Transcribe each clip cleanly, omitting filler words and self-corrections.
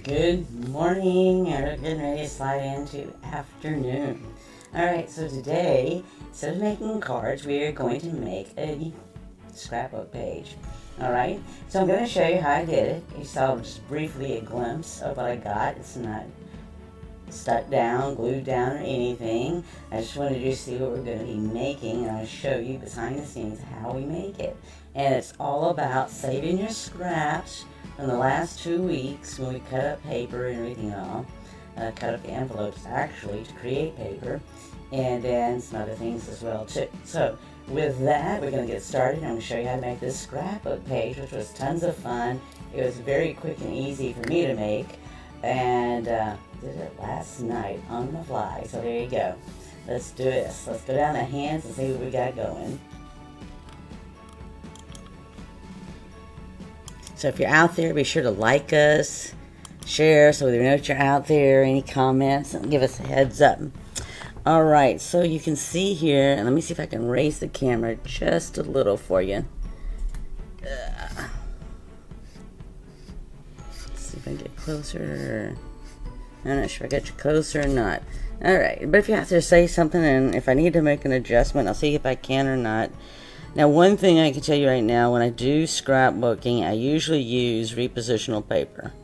Good morning, we're getting ready to slide into afternoon. Alright, so today, instead of making cards, we are going to make a scrapbook page. Alright, so I'm going to show you how I did it. You saw just briefly a glimpse of what I got. It's not stuck down, glued down, or anything. I just wanted you to see what we're going to be making, and I'll show you behind the scenes how we make it. And it's all about saving your scraps from the last 2 weeks when we cut up paper and everything all. Cut up the envelopes actually to create paper, and then some other things as well too. So with that, we're going to get started. I'm going to show you how to make this scrapbook page, which was tons of fun. It was very quick and easy for me to make, and did it last night on the fly. So there you go. Let's do this. Let's go down the hands and see what we got going. So if you're out there, be sure to like us, share so we know that you're out there, any comments, and give us a heads up. Alright, so you can see here, and let me see if I can raise the camera just a little for you. Let's see if I can get closer. I'm not sure if I got you closer or not. Alright, but if you have to say something, and if I need to make an adjustment, I'll see if I can or not. Now, one thing I can tell you right now, when I do scrapbooking, I usually use repositional paper.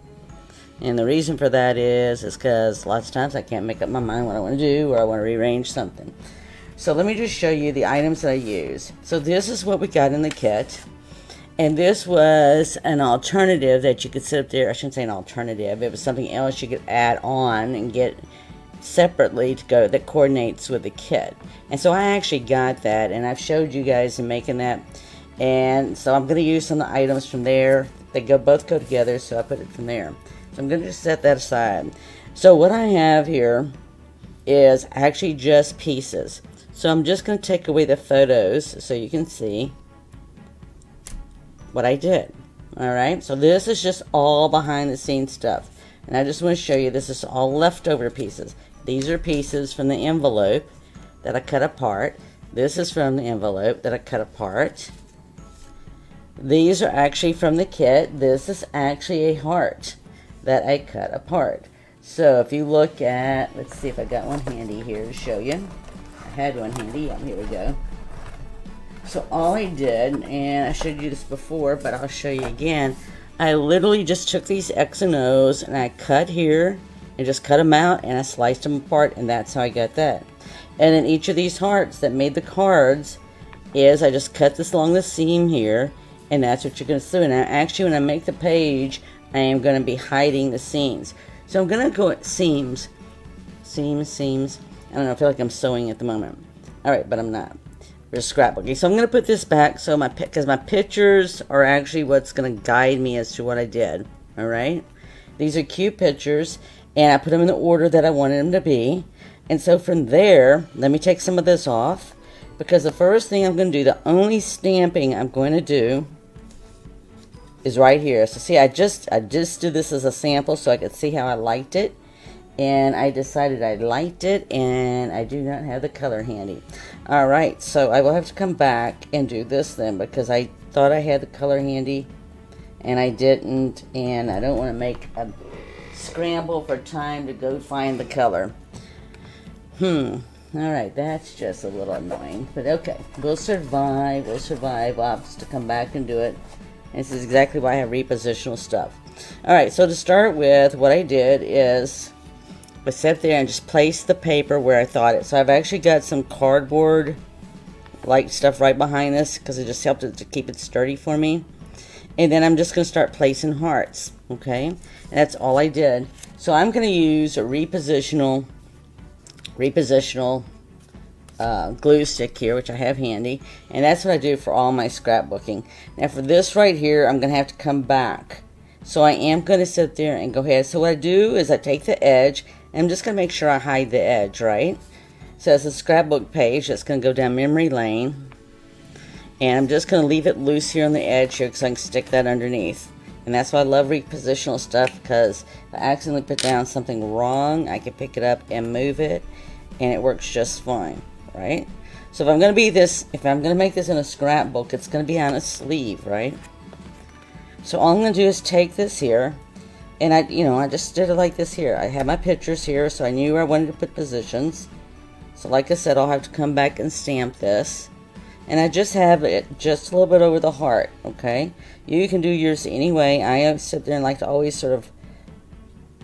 And the reason for that is because lots of times I can't make up my mind what I want to do, or I want to rearrange something. So let me just show you the items that I use. So this is what we got in the kit. And this was an alternative that you could sit up there. I shouldn't say an alternative. It was something else you could add on and get separately to go that coordinates with the kit. And so I actually got that, and I've showed you guys in making that. And so I'm going to use some of the items from there. They both go together, so I put it from there. So I'm going to just set that aside. So what I have here is actually just pieces. So I'm just going to take away the photos so you can see what I did. Alright, so this is just all behind the scenes stuff. And I just want to show you this is all leftover pieces. These are pieces from the envelope that I cut apart. This is from the envelope that I cut apart. These are actually from the kit. This is actually a heart that I cut apart. So if you look at, let's see if I got one handy here to show you. I had one handy. Yeah, here we go. So all I did, and I showed you this before, but I'll show you again. I literally just took these X and O's and I cut here and just cut them out, and I sliced them apart, and that's how I got that. And then each of these hearts that made the cards is I just cut this along the seam here, and that's what you're going to do. And actually when I make the page, I am going to be hiding the seams. So I'm going to go at seams. Seams. I don't know, I feel like I'm sewing at the moment. Alright, but I'm not. We're scrapbooking. So I'm going to put this back so because my pictures are actually what's going to guide me as to what I did. Alright? These are cute pictures, and I put them in the order that I wanted them to be. And so from there, let me take some of this off, because the first thing I'm going to do, the only stamping I'm going to do is right here. So see, I just did this as a sample so I could see how I liked it. And I decided I liked it, and I do not have the color handy. Alright, so I will have to come back and do this then, because I thought I had the color handy, and I didn't, and I don't want to make a scramble for time to go find the color. Alright, that's just a little annoying, but okay, we'll survive. I'll have to come back and do it. And this is exactly why I have repositional stuff. Alright, so to start with, what I did is I sat there and just placed the paper where I thought it. So I've actually got some cardboard like stuff right behind this, because it just helped it to keep it sturdy for me. And then I'm just going to start placing hearts. Okay, and that's all I did. So I'm going to use a repositional glue stick here, which I have handy, and that's what I do for all my scrapbooking. Now for this right here, I'm going to have to come back. So I am going to sit there and go ahead. So what I do is I take the edge, and I'm just going to make sure I hide the edge, right? So it's a scrapbook page that's going to go down memory lane, and I'm just going to leave it loose here on the edge here because I can stick that underneath. And that's why I love repositional stuff, because if I accidentally put down something wrong, I can pick it up and move it, and it works just fine, right? So if I'm going to make this in a scrapbook, it's going to be on a sleeve, right? So all I'm going to do is take this here, And I just did it like this here. I had my pictures here, so I knew where I wanted to put positions. So like I said, I'll have to come back and stamp this. And I just have it just a little bit over the heart, okay? You can do yours anyway. I sit there and like to always sort of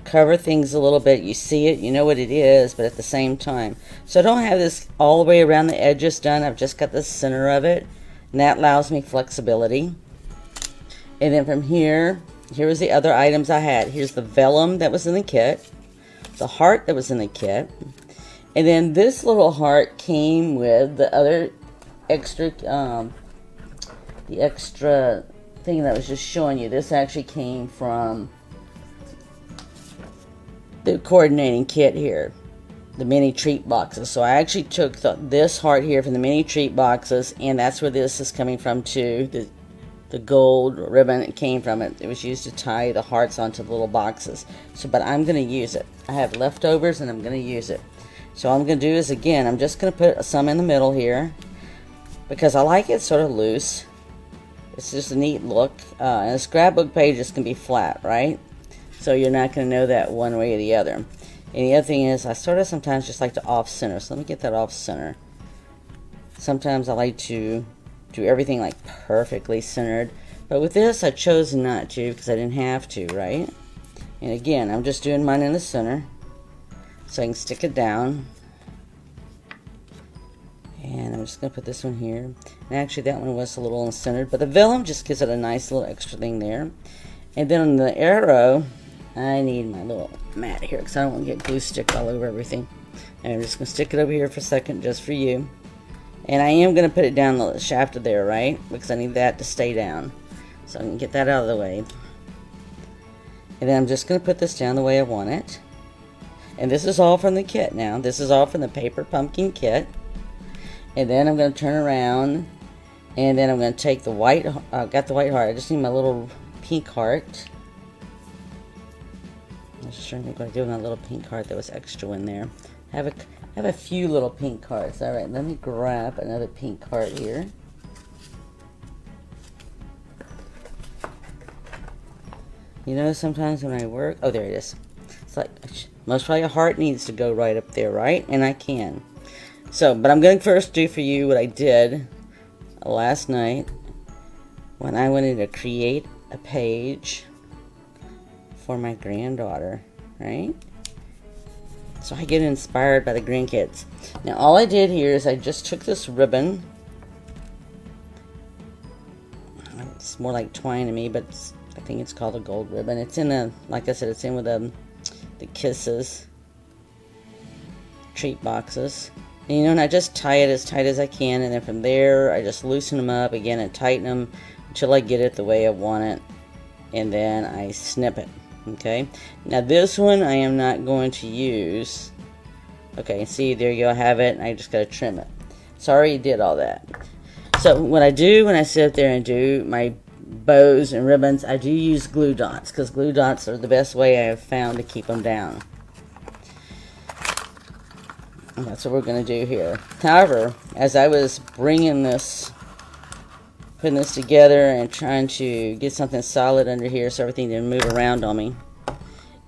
cover things a little bit. You see it, you know what it is, but at the same time. So I don't have this all the way around the edges done. I've just got the center of it, and that allows me flexibility. And then from here, here's the other items I had. Here's the vellum that was in the kit, the heart that was in the kit, and then this little heart came with the other extra, the extra thing that I was just showing you. This actually came from the coordinating kit here, the mini treat boxes. So I actually took this heart here from the mini treat boxes, and that's where this is coming from too. The gold ribbon, it came from it. It was used to tie the hearts onto the little boxes. So, but I'm going to use it. I have leftovers and I'm going to use it. So all I'm going to do is, again, I'm just going to put some in the middle here because I like it sort of loose. It's just a neat look. And a scrapbook page is going to be flat, right? So you're not going to know that one way or the other. And the other thing is, I sort of sometimes just like to off-center. So let me get that off-center. Sometimes I like to do everything like perfectly centered. But with this, I chose not to because I didn't have to, right? And again, I'm just doing mine in the center so I can stick it down. And I'm just going to put this one here. And actually, that one was a little uncentered, but the vellum just gives it a nice little extra thing there. And then on the arrow, I need my little mat here because I don't want to get glue stick all over everything. And I'm just going to stick it over here for a second just for you. And I am going to put it down the shaft of there, right? Because I need that to stay down. So I can get that out of the way. And then I'm just going to put this down the way I want it. And this is all from the kit now. This is all from the paper pumpkin kit. And then I'm going to turn around. And then I'm going to take the white, I've got the white heart. I just need my little pink heart. I'm just trying to think what I do with my little pink heart that was extra in there. I have a few little pink hearts. All right, let me grab another pink heart here. You know, sometimes when I work, oh, there it is. It's like, most probably a heart needs to go right up there, right? And I can. So, but I'm going to first do for you what I did last night when I wanted to create a page for my granddaughter, right? So I get inspired by the grandkids. Now all I did here is I just took this ribbon. It's more like twine to me, but I think it's called a gold ribbon. It's in a, like I said, it's in with the kisses treat boxes. And, you know, and I just tie it as tight as I can, and then from there I just loosen them up again and tighten them until I get it the way I want it, and then I snip it. Okay, now this one I am not going to use. Okay, see, there you go, I have it, and I just got to trim it. Sorry, you did all that. So what I do when I sit there and do my bows and ribbons, I do use glue dots, because glue dots are the best way I have found to keep them down. And that's what we're going to do here. However, as I was bringing this, putting this together and trying to get something solid under here so everything didn't move around on me,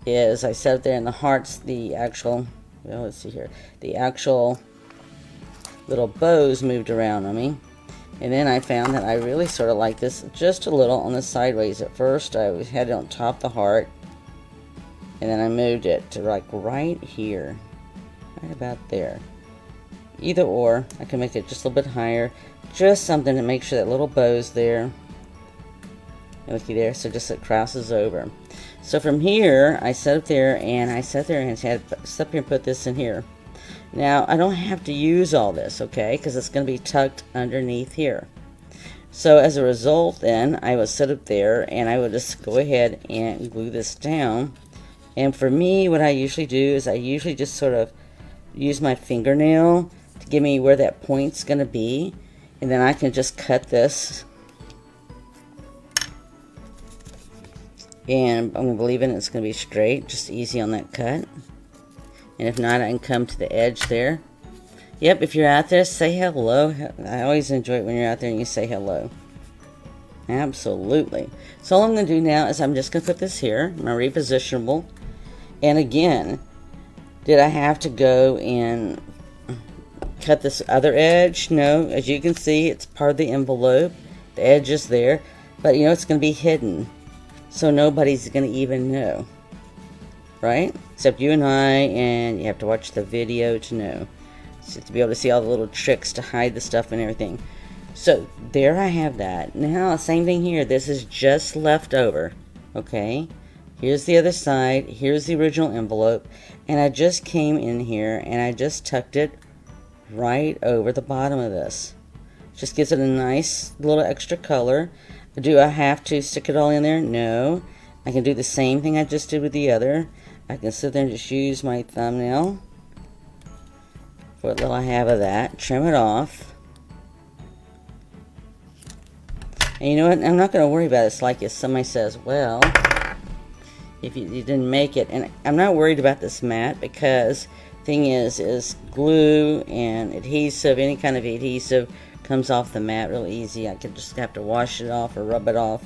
is I set it there in the hearts, the actual, well, let's see here, the actual little bows moved around on me. And then I found that I really sort of like this just a little on the sideways. At first I had it on top of the heart, and then I moved it to like right here, right about there. Either or, I can make it just a little bit higher, just something to make sure that little bow's there. Looky there, so just it crosses over. So from here, I set up there, and I sat there and had step here and put this in here. Now I don't have to use all this, okay, because it's going to be tucked underneath here. So as a result, then I would sit up there and I would just go ahead and glue this down. And for me, what I usually do is I usually just sort of use my fingernail to give me where that point's going to be, and then I can just cut this, and I'm believing it's going to be straight, just easy on that cut. And if not, I can come to the edge there. Yep, if you're out there, say hello. I always enjoy it when you're out there and you say hello. Absolutely. So all I'm going to do now is I'm just going to put this here, my repositionable. And again, did I have to go and cut this other edge? No. As you can see, it's part of the envelope. The edge is there. But you know, it's going to be hidden. So nobody's going to even know. Right? Except you and and you have to watch the video to know. So to be able to see all the little tricks to hide the stuff and everything. So there I have that. Now same thing here. This is just left over. Okay. Here's the other side. Here's the original envelope. And I just came in here and I just tucked it right over the bottom of this. Just gives it a nice little extra color. Do I have to stick it all in there? No. I can do the same thing I just did with the other. I can sit there and just use my thumbnail for what little I have of that. Trim it off. And you know what? I'm not going to worry about it. It's like if somebody says, well, if you didn't make it. And I'm not worried about this mat because thing is glue and adhesive, any kind of adhesive comes off the mat real easy. I could just have to wash it off or rub it off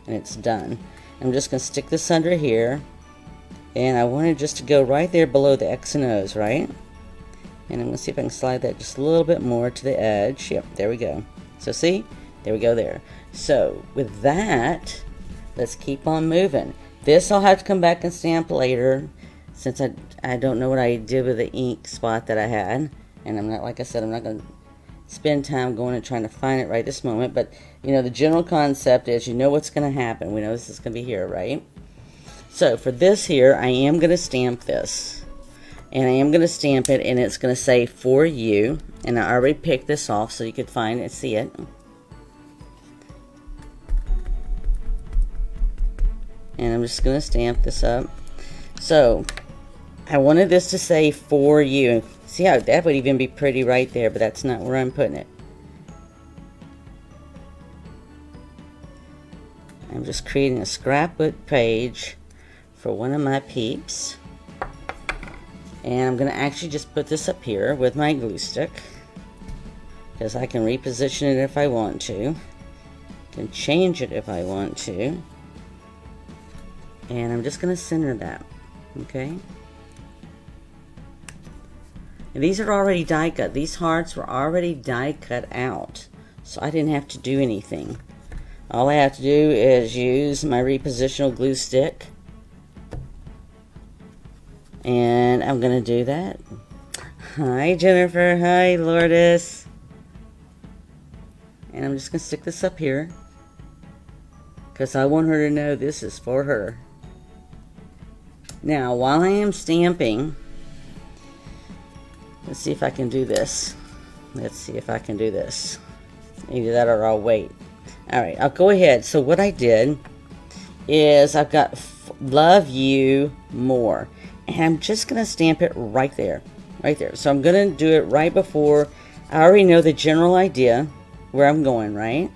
and it's done. I'm just going to stick this under here. And I want it just to go right there below the X and O's, right? And I'm going to see if I can slide that just a little bit more to the edge. Yep, there we go. So see? There we go there. So with that, let's keep on moving. This I'll have to come back and stamp later since I don't know what I did with the ink spot that I had. And I'm not, like I said, I'm not going to spend time going and trying to find it right this moment. But, you know, the general concept is you know what's going to happen. We know this is going to be here, right? So for this here, I am going to stamp this. And I am going to stamp it and it's going to say for you. And I already picked this off so you could find it and see it. And I'm just going to stamp this up. So I wanted this to say for you. See how that would even be pretty right there, but that's not where I'm putting it. I'm just creating a scrapbook page for one of my peeps. And I'm going to actually just put this up here with my glue stick. Because I can reposition it if I want to. Can change it if I want to. And I'm just going to center that. Okay. And these are already die cut. These hearts were already die cut out. So I didn't have to do anything. All I have to do is use my repositional glue stick. And I'm going to do that. Hi Jennifer. Hi Lourdes. And I'm just going to stick this up here. Because I want her to know this is for her. Now, while I am stamping, let's see if I can do this. Let's see if I can do this. Either that or I'll wait. Alright, I'll go ahead. So what I did is I've got love you more. And I'm just going to stamp it right there. Right there. So I'm going to do it right before. I already know the general idea where I'm going, right?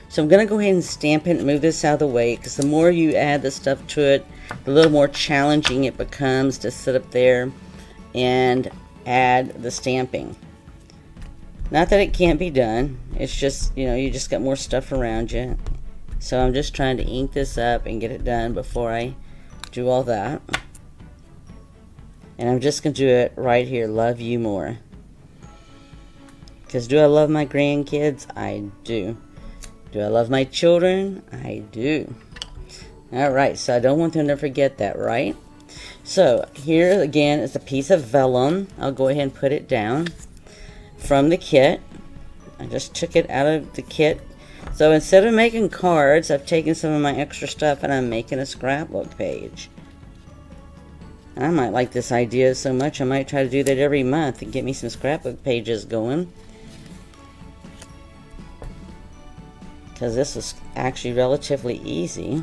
So I'm going to go ahead and stamp it and move this out of the way. Because the more you add the stuff to it, the little more challenging it becomes to sit up there and add the stamping. Not that it can't be done. It's just, you know, you just got more stuff around you. So I'm just trying to ink this up and get it done before I do all that. And I'm just going to do it right here. Love you more. Because do I love my grandkids? I do. Do I love my children? I do. Alright, so I don't want them to forget that, right? So here again is a piece of vellum. I'll go ahead and put it down from the kit. I just took it out of the kit. So instead of making cards, I've taken some of my extra stuff and I'm making a scrapbook page. I might like this idea so much I might try to do that every month and get me some scrapbook pages going. Because this was actually relatively easy.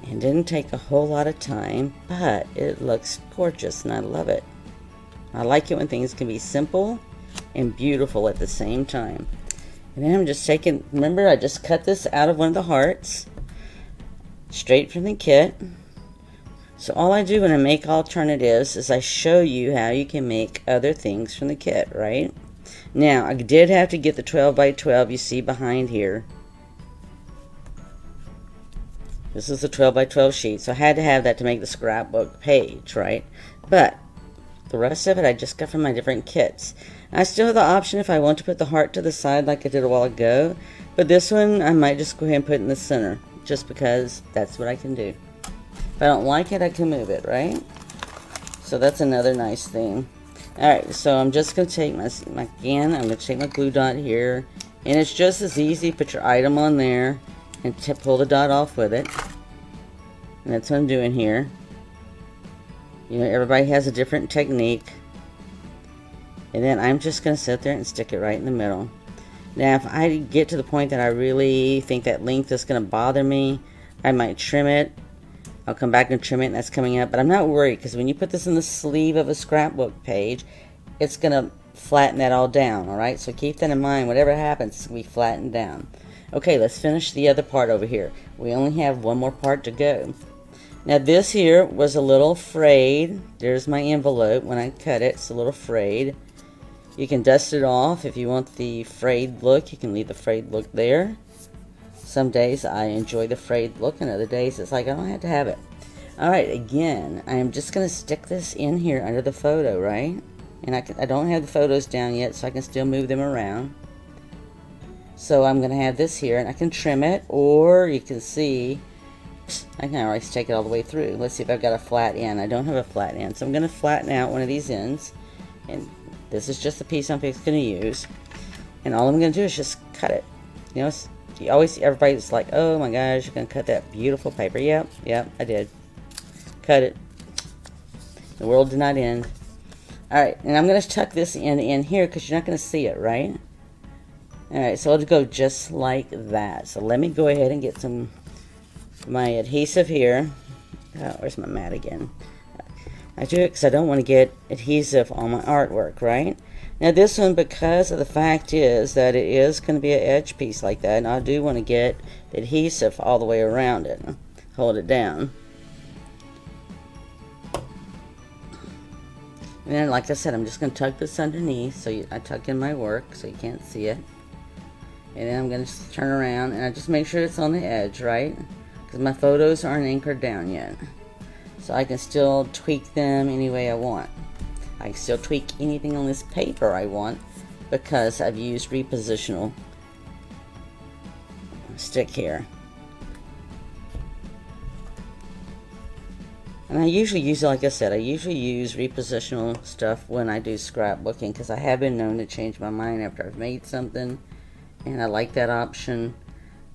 And didn't take a whole lot of time, but it looks gorgeous and I love it. I like it when things can be simple and beautiful at the same time. And then I'm just taking, remember I just cut this out of one of the hearts, straight from the kit. So all I do when I make alternatives is I show you how you can make other things from the kit, right? Now, I did have to get the 12 by 12 you see behind here. This is a 12 by 12 sheet, so I had to have that to make the scrapbook page, right? But the rest of it I just got from my different kits. I still have the option if I want to put the heart to the side like I did a while ago, but this one I might just go ahead and put in the center, just because that's what I can do. If I don't like it, I can move it, right? So that's another nice thing. Alright, so I'm just going to take again, I'm going to take my glue dot here, and it's just as easy. Put your item on there and pull the dot off with it. And that's what I'm doing here. You know, everybody has a different technique. And then I'm just going to sit there and stick it right in the middle. Now, if I get to the point that I really think that length is going to bother me, I might trim it. I'll come back and trim it, and that's coming up. But I'm not worried, because when you put this in the sleeve of a scrapbook page, it's going to flatten that all down, alright? So keep that in mind. Whatever happens, it's going to be flattened down. Okay, let's finish the other part over here. We only have one more part to go. Now this here was a little frayed. There's my envelope. When I cut it, it's a little frayed. You can dust it off if you want the frayed look. You can leave the frayed look there. Some days I enjoy the frayed look, and other days it's like I don't have to have it. Alright, again, I am just going to stick this in here under the photo, right? And I don't have the photos down yet, so I can still move them around. So I'm going to have this here, and I can trim it, or you can see, I can already take it all the way through. Let's see if I've got a flat end. I don't have a flat end, so I'm going to flatten out one of these ends, and this is just the piece I'm going to use. And all I'm going to do is just cut it. You know, you always see everybody's like, oh my gosh, you're going to cut that beautiful paper. Yep, I did. Cut it. The world did not end. Alright, and I'm going to tuck this in here because you're not going to see it, right? Alright, so it'll go just like that. So let me go ahead and get my adhesive here. Oh, where's my mat again? I do it because I don't want to get adhesive on my artwork, right? Now this one, because of the fact is that it is going to be an edge piece like that, and I do want to get the adhesive all the way around it. Hold it down. And then, like I said, I'm just going to tuck this underneath, so I tuck in my work so you can't see it. And then I'm going to just turn around, and I just make sure it's on the edge, right? Because my photos aren't anchored down yet. So I can still tweak them any way I want. I can still tweak anything on this paper I want, because I've used repositional stick here. And I usually use, like I said, I usually use repositional stuff when I do scrapbooking, because I have been known to change my mind after I've made something, and I like that option.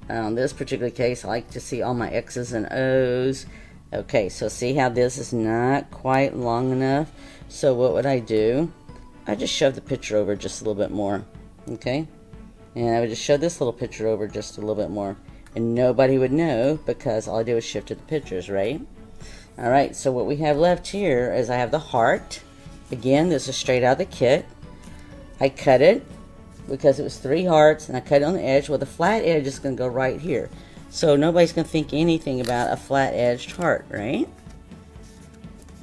On this particular case, I like to see all my X's and O's. Okay, so see how this is not quite long enough? So what would I do? I just shove the picture over just a little bit more, okay? And I would just shove this little picture over just a little bit more, and nobody would know, because all I did was shift the pictures, right? Alright, so what we have left here is I have the heart. Again, this is straight out of the kit. I cut it because it was 3 hearts, and I cut it on the edge. Well, the flat edge is going to go right here. So nobody's going to think anything about a flat-edged heart, right?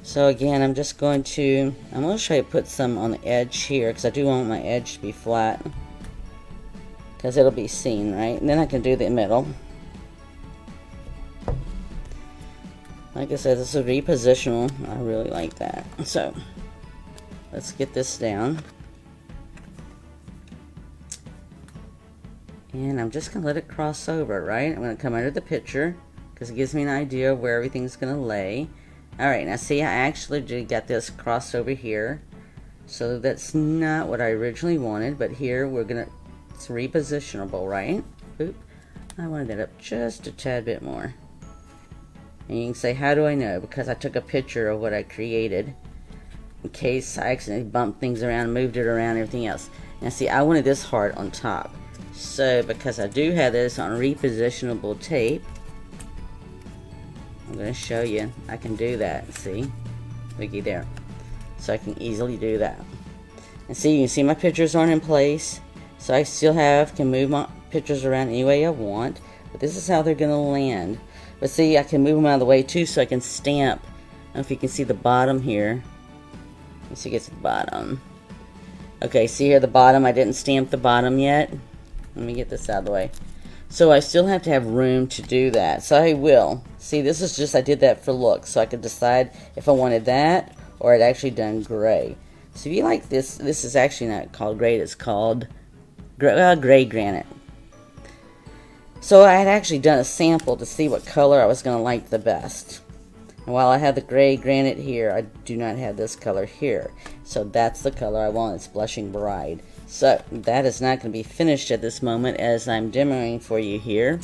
So again, I'm going to try to put some on the edge here, because I do want my edge to be flat, because it'll be seen, right? And then I can do the middle. Like I said, this is repositional. I really like that. So let's get this down. And I'm just going to let it cross over, right? I'm going to come under the picture, because it gives me an idea of where everything's going to lay. Alright, now see, I actually got this crossed over here. So that's not what I originally wanted, but here it's repositionable, right? Oop, I wanted that up just a tad bit more. And you can say, how do I know? Because I took a picture of what I created, in case I accidentally bumped things around, moved it around, everything else. Now see, I wanted this heart on top. So because I do have this on repositionable tape, I'm going to show you. I can do that. See? Looky there. So I can easily do that. And see, you can see my pictures aren't in place. So I still can move my pictures around any way I want. But this is how they're going to land. But see, I can move them out of the way too, so I can stamp. I don't know if you can see the bottom here. Let's see, get to the bottom. Okay, see here the bottom. I didn't stamp the bottom yet. Let me get this out of the way. So I still have to have room to do that. So I will. See, this is just, I did that for looks. So I could decide if I wanted that or I'd actually done gray. So if you like this, this is actually not called gray. It's called gray granite. So I had actually done a sample to see what color I was going to like the best. And while I have the gray granite here, I do not have this color here. So that's the color I want. It's Blushing Bride. So that is not going to be finished at this moment as I'm demoing for you here.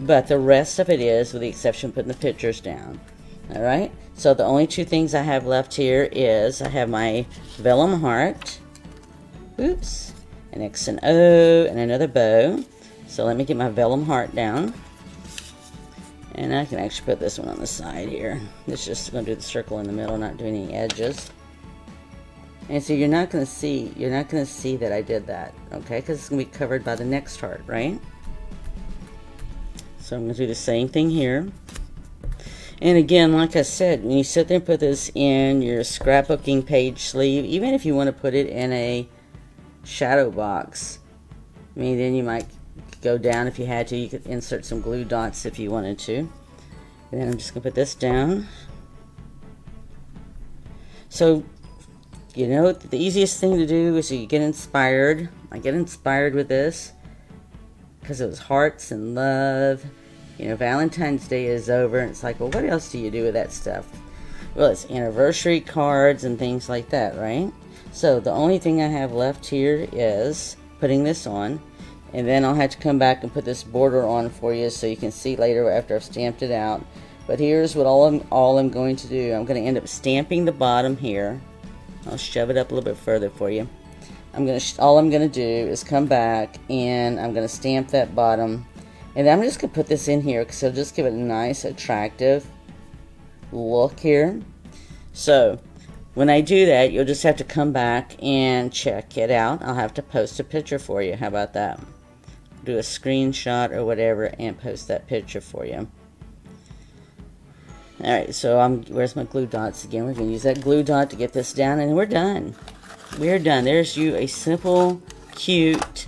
But the rest of it is, with the exception of putting the pictures down. Alright, so the only two things I have left here is I have my vellum heart. Oops. An X and O and another bow. So let me get my vellum heart down. And I can actually put this one on the side here. It's just going to do the circle in the middle, not do any edges. And so you're not going to see that I did that, okay? Because it's going to be covered by the next heart, right? So I'm going to do the same thing here. And again, like I said, when you sit there and put this in your scrapbooking page sleeve, even if you want to put it in a shadow box, I mean, then you might go down if you had to. You could insert some glue dots if you wanted to. And then I'm just going to put this down. So, you know, the easiest thing to do is you get inspired. I get inspired with this because it was hearts and love. You know, Valentine's Day is over, and it's like, well, what else do you do with that stuff? Well, it's anniversary cards and things like that, right? So the only thing I have left here is putting this on, and then I'll have to come back and put this border on for you so you can see later after I've stamped it out. But here's what all I'm going to do. I'm going to end up stamping the bottom here. I'll shove it up a little bit further for you. All I'm going to do is come back and I'm going to stamp that bottom. And I'm just going to put this in here because it'll just give it a nice, attractive look here. So, when I do that, you'll just have to come back and check it out. I'll have to post a picture for you. How about that? Do a screenshot or whatever and post that picture for you. Alright, so where's my glue dots again? We're going to use that glue dot to get this down, and we're done. We're done. There's you a simple, cute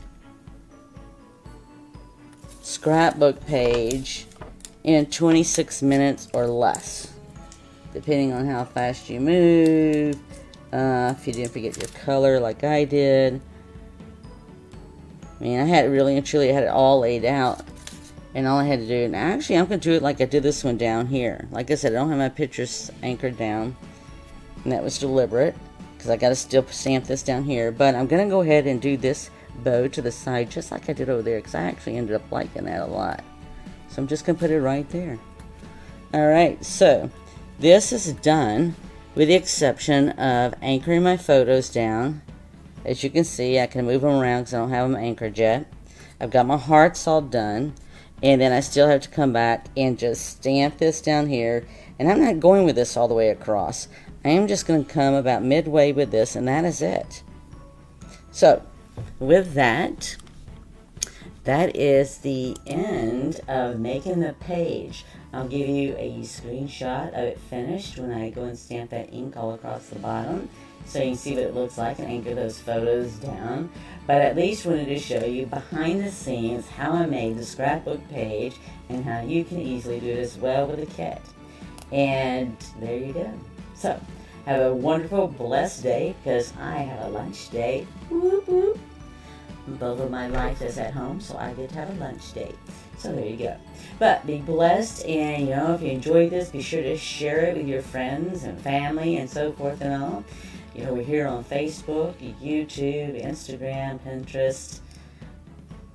scrapbook page in 26 minutes or less, depending on how fast you move. If you didn't forget your color like I did. I mean, I had it all laid out, and all I had to do, and actually I'm going to do it like I did this one down here. Like I said, I don't have my pictures anchored down, and that was deliberate because I got to still stamp this down here. But I'm going to go ahead and do this bow to the side just like I did over there because I actually ended up liking that a lot. So I'm just going to put it right there. Alright, so this is done with the exception of anchoring my photos down. As you can see, I can move them around because I don't have them anchored yet. I've got my hearts all done, and then I still have to come back and just stamp this down here. And I'm not going with this all the way across. I am just going to come about midway with this, and that is it. So with that, that is the end of making the page. I'll give you a screenshot of it finished when I go and stamp that ink all across the bottom, so you can see what it looks like and anchor those photos down. But at least wanted to show you behind the scenes how I made the scrapbook page and how you can easily do it as well with a kit. And there you go. So have a wonderful, blessed day, because I have a lunch date. Whoop, whoop. Both of my life is at home, so I get to have a lunch date. So there you go. But be blessed, and you know, if you enjoyed this, be sure to share it with your friends and family and so forth and all. You know, we're here on Facebook, YouTube, Instagram, Pinterest,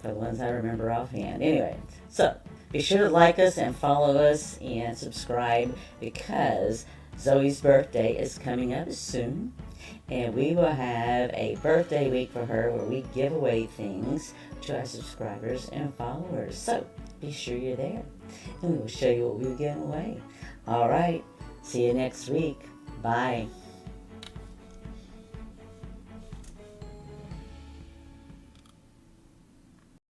for the ones I remember offhand. Anyway, so be sure to like us and follow us and subscribe, because Zoe's birthday is coming up soon, and we will have a birthday week for her where we give away things to our subscribers and followers. So be sure you're there, and we will show you what we're giving away. All right, see you next week. Bye.